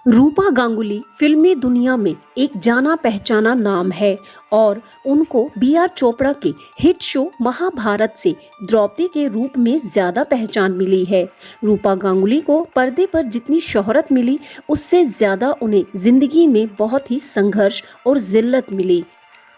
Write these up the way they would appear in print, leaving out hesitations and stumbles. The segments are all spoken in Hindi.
रूपा गांगुली फिल्मी दुनिया में एक जाना पहचाना नाम है और उनको बी.आर. चोपड़ा के हिट शो महाभारत से द्रौपदी के रूप में ज्यादा पहचान मिली है। रूपा गांगुली को पर्दे पर जितनी शोहरत मिली उससे ज्यादा उन्हें जिंदगी में बहुत ही संघर्ष और जिल्लत मिली।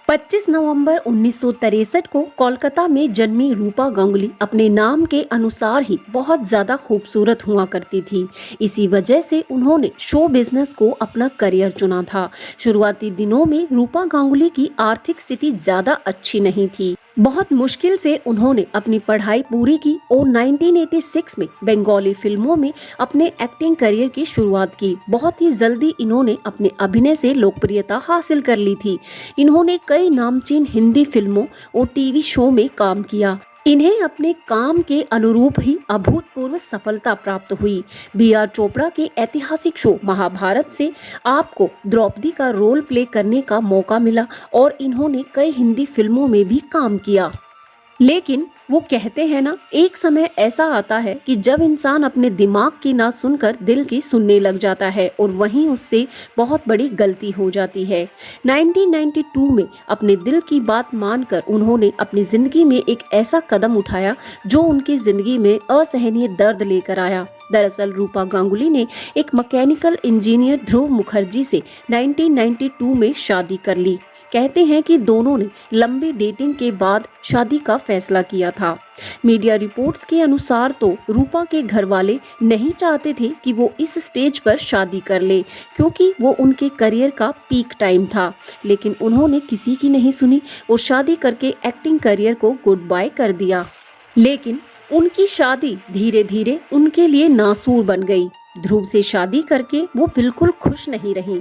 25 नवंबर 1963 को कोलकाता में जन्मी रूपा गांगुली अपने नाम के अनुसार ही बहुत ज्यादा खूबसूरत हुआ करती थी। इसी वजह से उन्होंने शो बिजनेस को अपना करियर चुना था। शुरुआती दिनों में रूपा गांगुली की आर्थिक स्थिति ज्यादा अच्छी नहीं थी। बहुत मुश्किल से उन्होंने अपनी पढ़ाई पूरी की और 1986 में बंगाली फिल्मों में अपने एक्टिंग करियर की शुरुआत की। बहुत ही जल्दी इन्होंने अपने अभिनय से लोकप्रियता हासिल कर ली थी। इन्होंने कई नामचीन हिंदी फिल्मों और टीवी शो में काम किया। इन्हें अपने काम के अनुरूप ही अभूतपूर्व सफलता प्राप्त हुई। बी.आर. चोपड़ा के ऐतिहासिक शो महाभारत से आपको द्रौपदी का रोल प्ले करने का मौका मिला और इन्होंने कई हिंदी फिल्मों में भी काम किया। लेकिन वो कहते हैं ना, एक समय ऐसा आता है कि जब इंसान अपने दिमाग की ना सुनकर दिल की सुनने लग जाता है और वहीं उससे बहुत बड़ी गलती हो जाती है। 1992 में अपने दिल की बात मानकर उन्होंने अपनी जिंदगी में एक ऐसा कदम उठाया जो उनकी जिंदगी में असहनीय दर्द लेकर आया। दरअसल रूपा गांगुली ने एक मैकेनिकल इंजीनियर ध्रुव मुखर्जी से 1992 में शादी कर ली। कहते हैं कि दोनों ने लंबी डेटिंग के बाद शादी का फैसला किया था। मीडिया रिपोर्ट्स के अनुसार तो रूपा के घर वाले नहीं चाहते थे कि वो इस स्टेज पर शादी कर ले, क्योंकि वो उनके करियर का पीक टाइम था। लेकिन उन्होंने किसी की नहीं सुनी और शादी करके एक्टिंग करियर को गुड बाय कर दिया। लेकिन उनकी शादी धीरे धीरे उनके लिए नासूर बन गई। ध्रुव से शादी करके वो बिल्कुल खुश नहीं रही।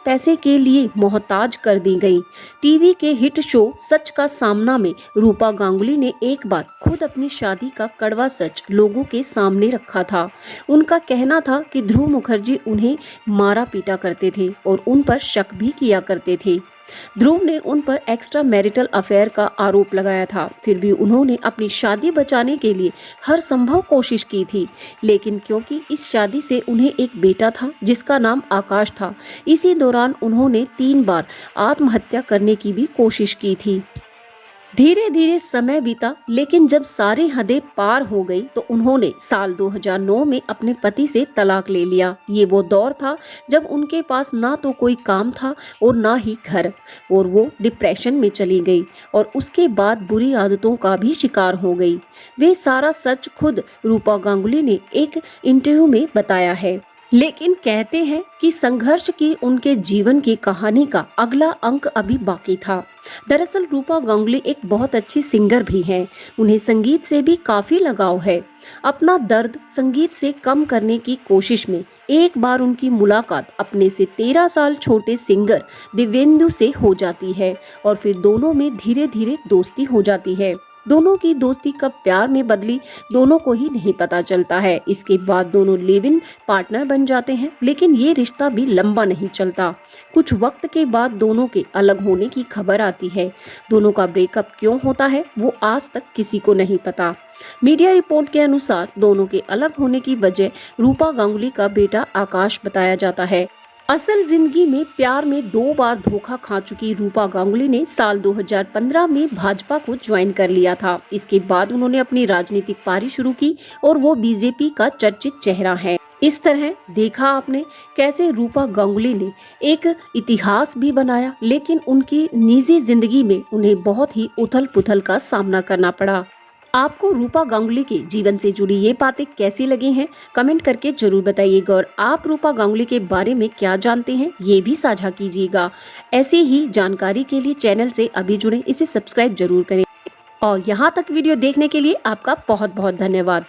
पैसे के लिए मोहताज कर दी गई। टीवी के हिट शो सच का सामना में रूपा गांगुली ने एक बार खुद अपनी शादी का कड़वा सच लोगों के सामने रखा था। उनका कहना था कि ध्रुव मुखर्जी उन्हें मारा पीटा करते थे और उन पर शक भी किया करते थे। ध्रुव ने उन पर एक्स्ट्रा मैरिटल अफेयर का आरोप लगाया था। फिर भी उन्होंने अपनी शादी बचाने के लिए हर संभव कोशिश की थी। लेकिन क्योंकि इस शादी से उन्हें एक बेटा था जिसका नाम आकाश था, इसी दौरान उन्होंने 3 बार आत्महत्या करने की भी कोशिश की थी। धीरे धीरे समय बीता, लेकिन जब सारी हदें पार हो गई तो उन्होंने साल 2009 में अपने पति से तलाक ले लिया। ये वो दौर था जब उनके पास ना तो कोई काम था और ना ही घर, और वो डिप्रेशन में चली गई और उसके बाद बुरी आदतों का भी शिकार हो गई। वे सारा सच खुद रूपा गांगुली ने एक इंटरव्यू में बताया है। लेकिन कहते हैं कि संघर्ष की उनके जीवन की कहानी का अगला अंक अभी बाकी था। दरअसल रूपा गांगुली एक बहुत अच्छी सिंगर भी हैं। उन्हें संगीत से भी काफी लगाव है। अपना दर्द संगीत से कम करने की कोशिश में एक बार उनकी मुलाकात अपने से 13 साल छोटे सिंगर दिव्येंदु से हो जाती है और फिर दोनों में धीरे धीरे दोस्ती हो जाती है। दोनों की दोस्ती कब प्यार में बदली दोनों को ही नहीं पता चलता है। इसके बाद दोनों लिव इन पार्टनर बन जाते हैं, लेकिन ये रिश्ता भी लंबा नहीं चलता। कुछ वक्त के बाद दोनों के अलग होने की खबर आती है। दोनों का ब्रेकअप क्यों होता है वो आज तक किसी को नहीं पता। मीडिया रिपोर्ट के अनुसार दोनों के अलग होने की वजह रूपा गांगुली का बेटा आकाश बताया जाता है। असल जिंदगी में प्यार में 2 बार धोखा खा चुकी रूपा गांगुली ने साल 2015 में भाजपा को ज्वाइन कर लिया था। इसके बाद उन्होंने अपनी राजनीतिक पारी शुरू की और वो बीजेपी का चर्चित चेहरा है। इस तरह देखा आपने कैसे रूपा गांगुली ने एक इतिहास भी बनाया, लेकिन उनकी निजी जिंदगी में उन्हें बहुत ही उथल पुथल का सामना करना पड़ा। आपको रूपा गांगुली के जीवन से जुड़ी ये बातें कैसी लगी हैं, कमेंट करके जरूर बताइएगा। और आप रूपा गांगुली के बारे में क्या जानते हैं ये भी साझा कीजिएगा। ऐसे ही जानकारी के लिए चैनल से अभी जुड़े, इसे सब्सक्राइब जरूर करें। और यहाँ तक वीडियो देखने के लिए आपका बहुत बहुत धन्यवाद।